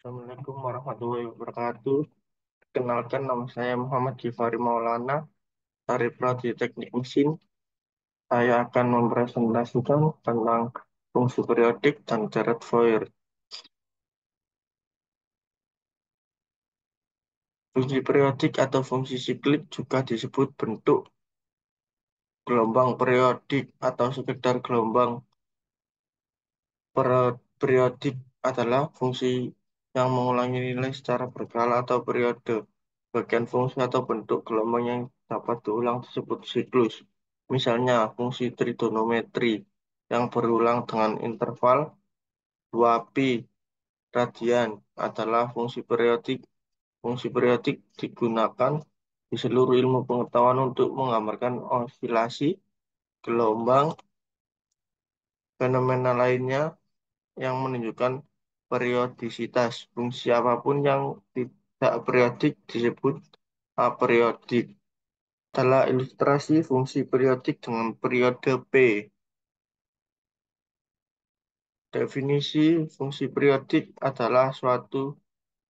Assalamualaikum warahmatullahi wabarakatuh. Kenalkan nama saya Muhammad Gifari Maulana dari Prodi Teknik Mesin. Saya akan mempresentasikan tentang fungsi periodik dan Jared Fourier. Fungsi periodik atau fungsi siklik juga disebut bentuk gelombang periodik atau sekedar gelombang. Periodik adalah fungsi yang mengulangi nilai secara berkala atau periode. Bagian fungsi atau bentuk gelombang yang dapat diulang disebut siklus. Misalnya, fungsi trigonometri yang berulang dengan interval 2pi radian adalah fungsi periodik. Fungsi periodik digunakan di seluruh ilmu pengetahuan untuk menggambarkan osilasi, gelombang, fenomena lainnya yang menunjukkan periodisitas. Fungsi apapun yang tidak periodik disebut aperiodik. Adalah ilustrasi fungsi periodik dengan periode P. Definisi fungsi periodik adalah suatu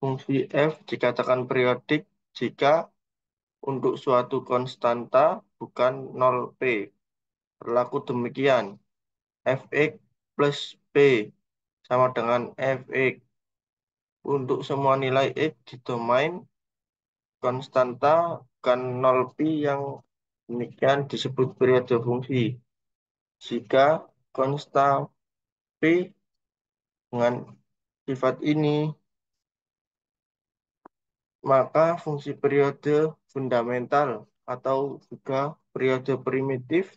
fungsi f dikatakan periodik jika untuk suatu konstanta bukan 0p. Berlaku demikian, fx plus p sama dengan fx. Untuk semua nilai x di domain konstanta bukan 0pi yang demikian disebut periode fungsi. Jika konsta p dengan sifat ini, maka fungsi periode fundamental atau juga periode primitif,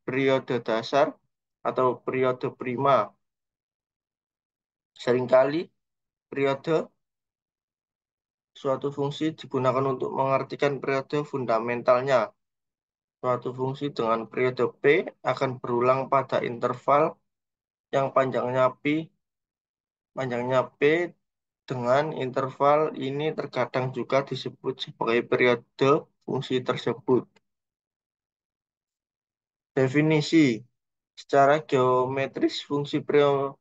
periode dasar, atau periode prima. Seringkali periode suatu fungsi digunakan untuk mengartikan periode fundamentalnya. Suatu fungsi dengan periode P akan berulang pada interval yang panjangnya P dengan interval ini terkadang juga disebut sebagai periode fungsi tersebut. Definisi. Secara geometris, fungsi periodik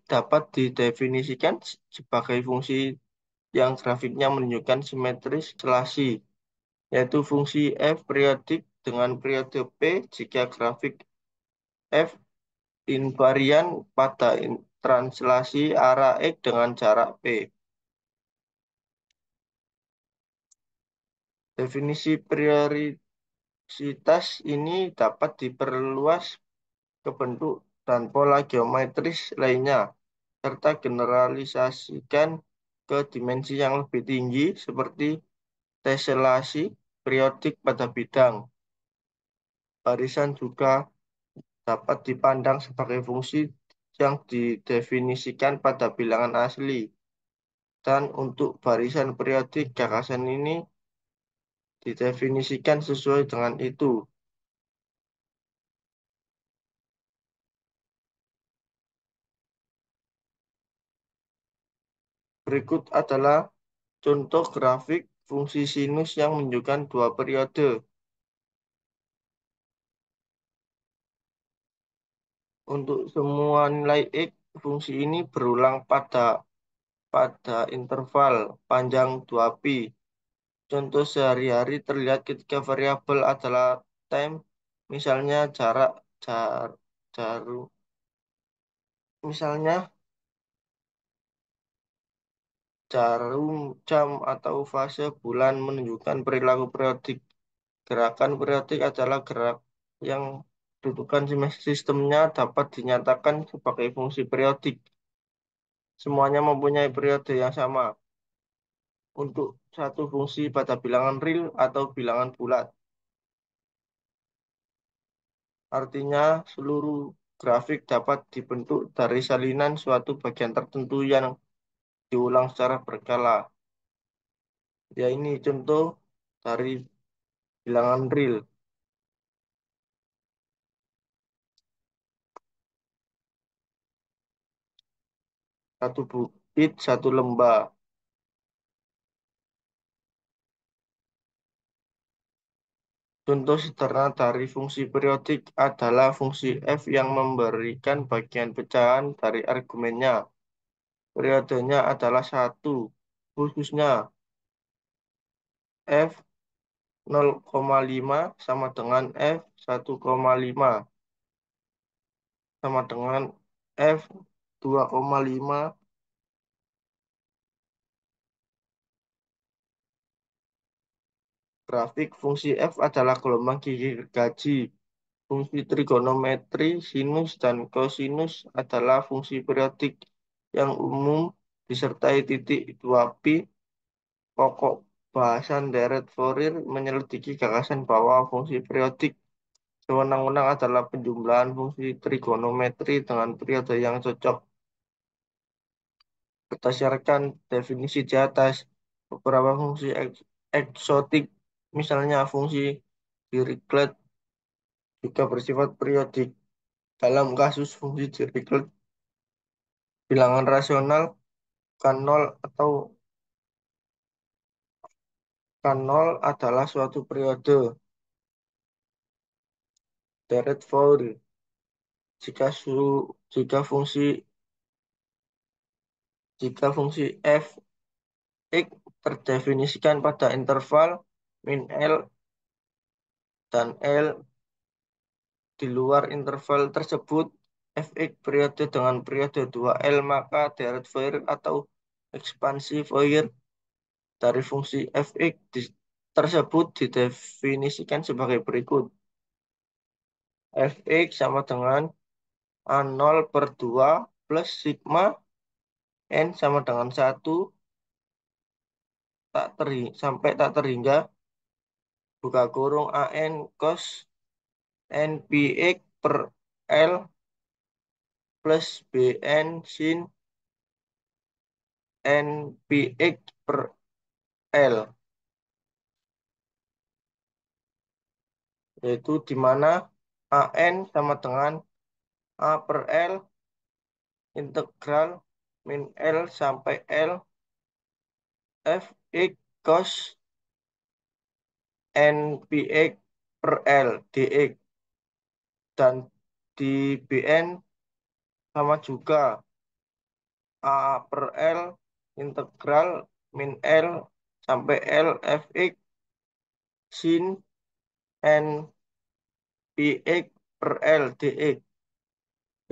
dapat didefinisikan sebagai fungsi yang grafiknya menunjukkan simetris relasi, yaitu fungsi f periodik dengan periode P jika grafik f invarian pada translasi arah X dengan jarak P. Definisi priorisitas ini dapat diperluas ke bentuk dan pola geometris lainnya, serta generalisasikan ke dimensi yang lebih tinggi seperti teselasi periodik pada bidang. Barisan juga dapat dipandang sebagai fungsi yang didefinisikan pada bilangan asli. Dan untuk barisan periodik, gagasan ini didefinisikan sesuai dengan itu. Berikut adalah contoh grafik fungsi sinus yang menunjukkan dua periode. Untuk semua nilai X, fungsi ini berulang pada interval panjang 2pi. Contoh sehari-hari terlihat ketika variabel adalah time, misalnya jarum, misalnya jarum jam atau fase bulan menunjukkan perilaku periodik. Gerakan periodik adalah gerak yang dudukan sistemnya dapat dinyatakan sebagai fungsi periodik. Semuanya mempunyai periode yang sama untuk satu fungsi pada bilangan real atau bilangan bulat. Artinya, seluruh grafik dapat dibentuk dari salinan suatu bagian tertentu yang diulang secara berkala. Ya, ini contoh dari bilangan real. Satu bukit, satu lembah. Contoh sederhana dari fungsi periodik adalah fungsi f yang memberikan bagian pecahan dari argumennya. periodenya adalah satu. Khususnya F 0,5 sama dengan F 1,5 sama dengan F 2,5. Grafik fungsi F adalah gelombang gergaji. Fungsi trigonometri sinus dan kosinus adalah fungsi periodik yang umum disertai titik 2 pi. Pokok bahasan deret Fourier menyelidiki gagasan bahwa fungsi periodik sewenang-wenang adalah penjumlahan fungsi trigonometri dengan periode yang cocok. Berdasarkan definisi di atas, beberapa fungsi eksotik, misalnya fungsi Dirichlet, juga bersifat periodik. Dalam kasus fungsi Dirichlet, bilangan rasional kan nol atau kan nol adalah suatu periode. Deret-Fourier, jika jika fungsi f x terdefinisikan pada interval min L dan L di luar interval tersebut, fx periode dengan periode 2L, maka deret Fourier atau ekspansi Fourier dari fungsi fx tersebut didefinisikan sebagai berikut. Fx sama dengan A0/2 plus sigma N sama dengan 1 sampai tak terhingga buka kurung AN cos NPX per L plus BN sin NPX per L, yaitu di mana AN sama dengan A per L integral min L sampai L Fx cos NPX per L dx, dan di BN sama juga A per L integral min L sampai L Fx sin NPX per L dx.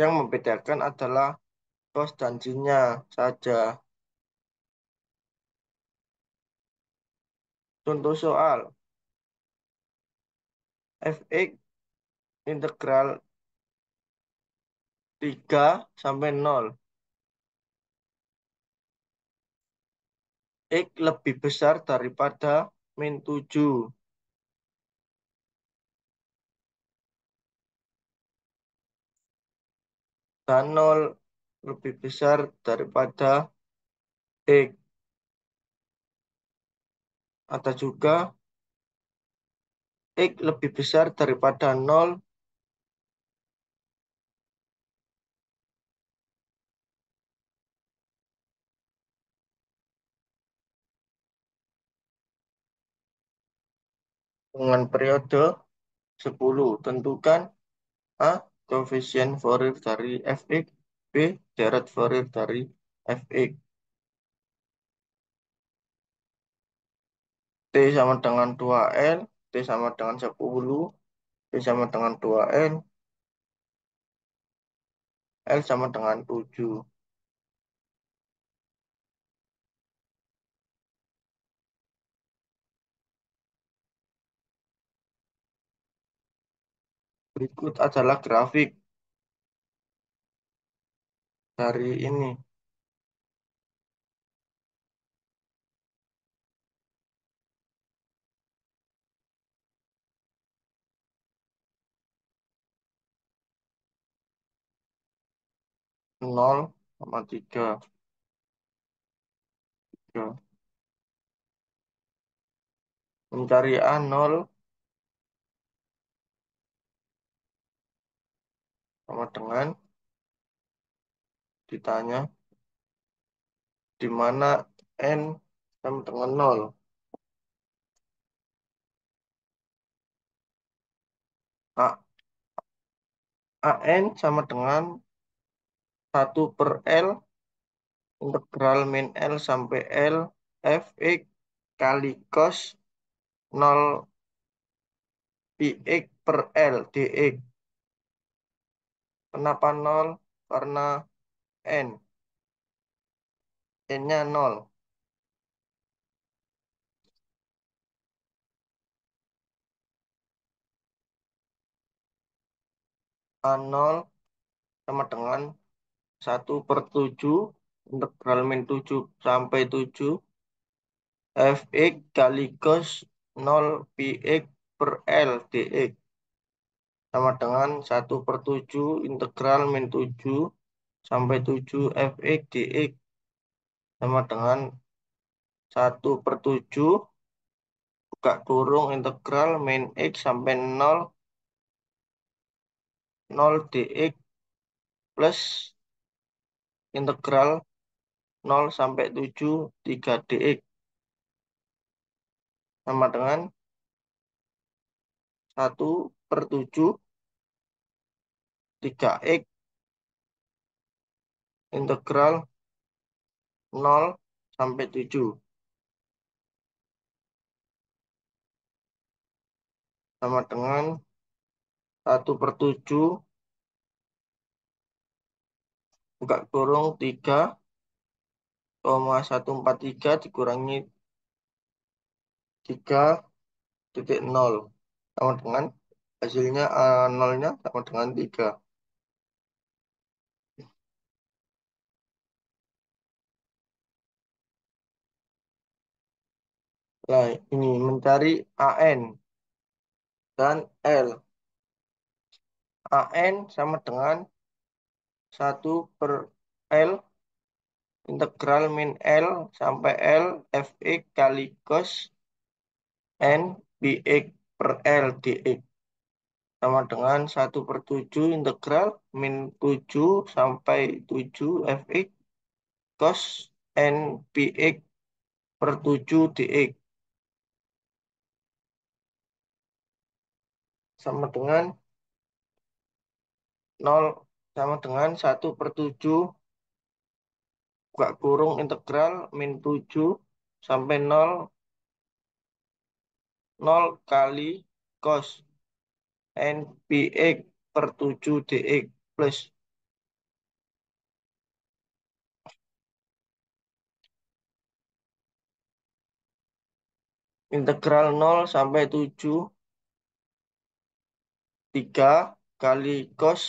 Yang membedakan adalah cos dan sinnya saja. Contoh soal, Fx integral 3 sampai 0. X lebih besar daripada min 7. Dan 0 lebih besar daripada X. Atau juga X lebih besar daripada 0 dengan periode 10. Tentukan A. Koefisien Fourier dari Fx. B. Deret Fourier dari Fx. T sama dengan 2L. T sama dengan 10. T sama dengan 2N. L sama dengan 7. Berikut adalah grafik dari ini. Nol sama 3. Mencari A0 sama dengan ditanya di mana N sama dengan 0. A, AN sama dengan 1 per L integral min L sampai L fx kali cos 0 px per L dx. Kenapa nol? Karena N. N-nya nol. A nol sama dengan 1/7 integral min 7 sampai 7 fx kali cos 0 px per L dx sama dengan 1/7 integral min 7 sampai 7 fx dx sama dengan 1/7 buka kurung integral min x sampai 0 dx plus integral 0 sampai 7 3 dx sama dengan 1/7 3x integral 0 sampai 7 sama dengan 1/7 buka kurung 3,143 dikurangi 3,0 sama dengan hasilnya nolnya sama dengan 3. Nah, ini mencari AN dan L. AN sama dengan 1/L integral min L sampai L fx kali cos N bx per L dx sama dengan 1/7 integral min 7 sampai 7 fx cos N bx per 7 dx sama dengan 0 sama dengan 1/7 buka kurung integral min 7 sampai 0 kali cos N px per 7 dx plus integral 0 sampai 7 3 kali cos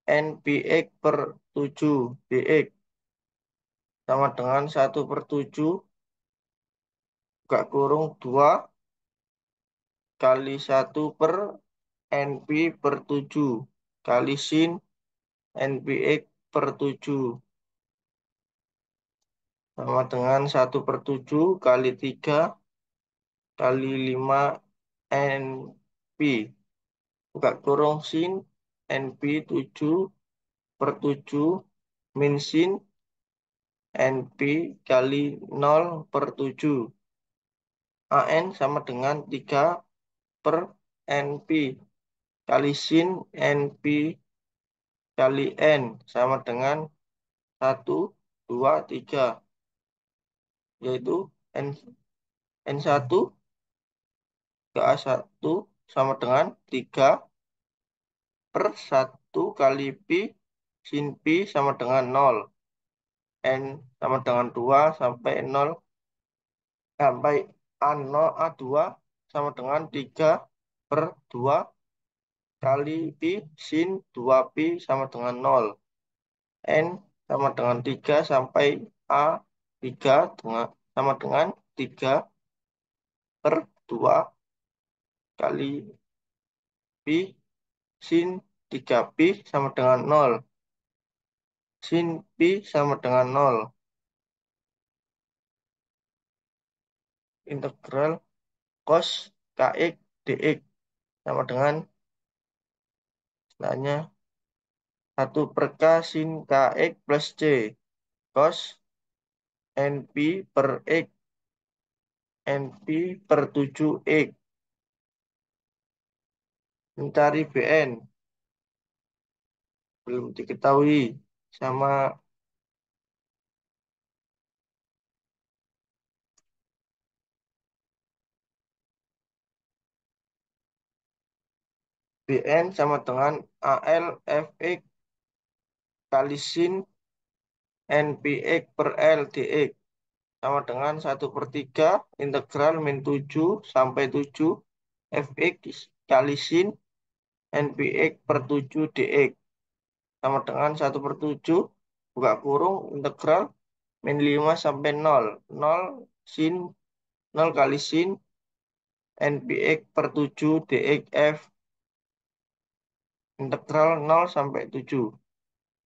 N px per 7 dx sama dengan 1/7 buka kurung 2 kali 1 per NP per 7 kali sin NPX per 7 sama dengan 1/7 kali 3 kali 5 NP buka kurung sin NP 7 per 7 min sin NP kali 0 per 7 AN sama dengan 3 per NP kali sin NP kali N sama dengan 1, 2, 3 yaitu N, N1 ke A1 sama dengan 3 per 1 kali Pi sin Pi sama dengan 0 N sama dengan 2 sampai 0 sampai A0 A2 sama dengan 3 per 2 kali Pi sin 2 Pi sama dengan 0 N sama dengan 3 sampai A3 sama dengan 3 per 2 kali Pi sin 3Pi sama dengan 0. Sin Pi sama dengan 0. Integral cos Kx dx sama dengan istilahnya 1/k sin Kx plus C cos NP per X NP per 7X mencari Bn belum diketahui sama Bn sama dengan AL Fx kali sin Npx per L dx sama dengan 1/3 integral min 7 sampai 7 Fx kali sin Npx per 7 dx sama dengan 1/7 buka kurung integral min 5 sampai 0 0 sin 0 kali sin Npx per 7 dx F integral 0 sampai 7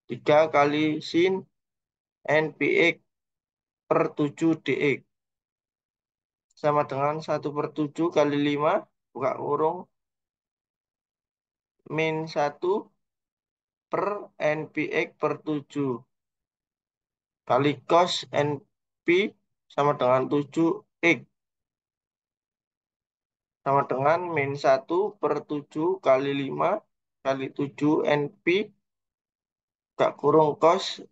3 kali sin Npx per 7 dx sama dengan 1/7 kali 5 buka kurung min 1 per Npx per 7 kali cos Np sama dengan 7 X sama dengan min 1/7 kali 5 kali 7 Np gak kurung cos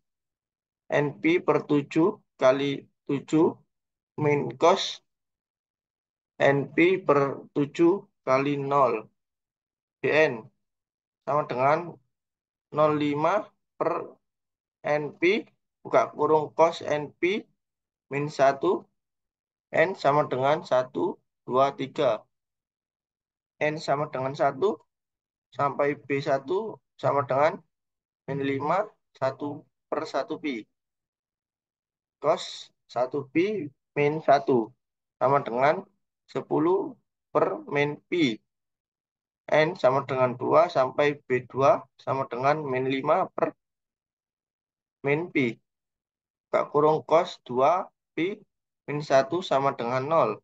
Np per 7 kali 7 min cos Np per 7 kali 0 Bn sama dengan 0,5 per Np buka kurung cos Np min 1 N sama dengan 1, 2, 3 N sama dengan 1 sampai B1 sama dengan min 5 1/1 pi cos 1 pi min 1 sama dengan 10 per min pi N sama dengan 2 sampai B2 sama dengan min 5 per min pi gak kurung cos 2 pi min 1 sama dengan 0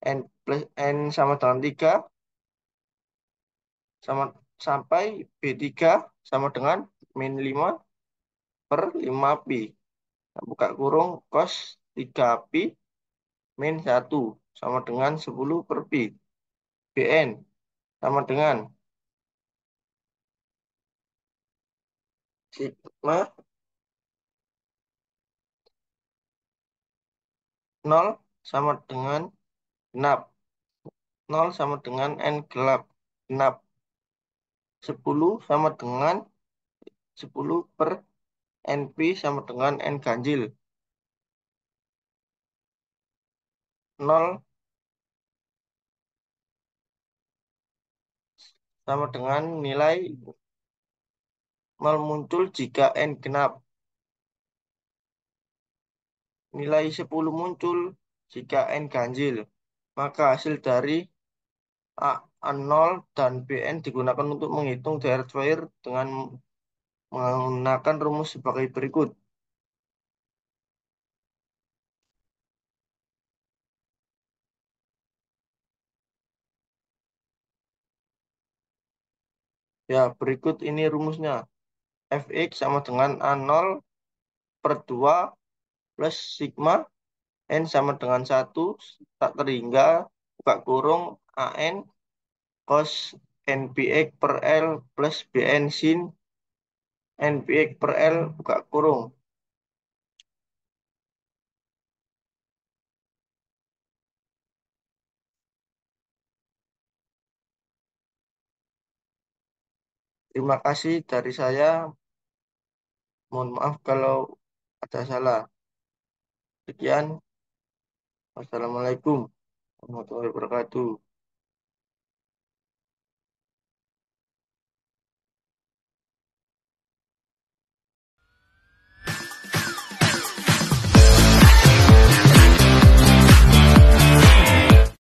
N plus N sama dengan 3 sama sampai B3 sama dengan min 5 per 5 pi. Nah, buka kurung cos 3 pi min 1 sama dengan 10 per pi. Bn sama dengan sigma 0 sama dengan genap. 0 sama dengan N gelap genap. 10 sama dengan 10 per NP sama dengan N ganjil. 0 sama dengan nilai 0 muncul jika N genap. Nilai 10 muncul jika N ganjil. Maka hasil dari A0 dan Bn digunakan untuk menghitung direct wire dengan menggunakan rumus sebagai berikut. Ya, berikut ini rumusnya. Fx sama dengan A0/2 plus sigma N sama dengan 1 tak terhingga buka kurung AN cos NPX per L plus BN sin NPX per L buka kurung. Terima kasih dari saya. Mohon maaf kalau ada salah. Sekian. Wassalamualaikum warahmatullahi wabarakatuh.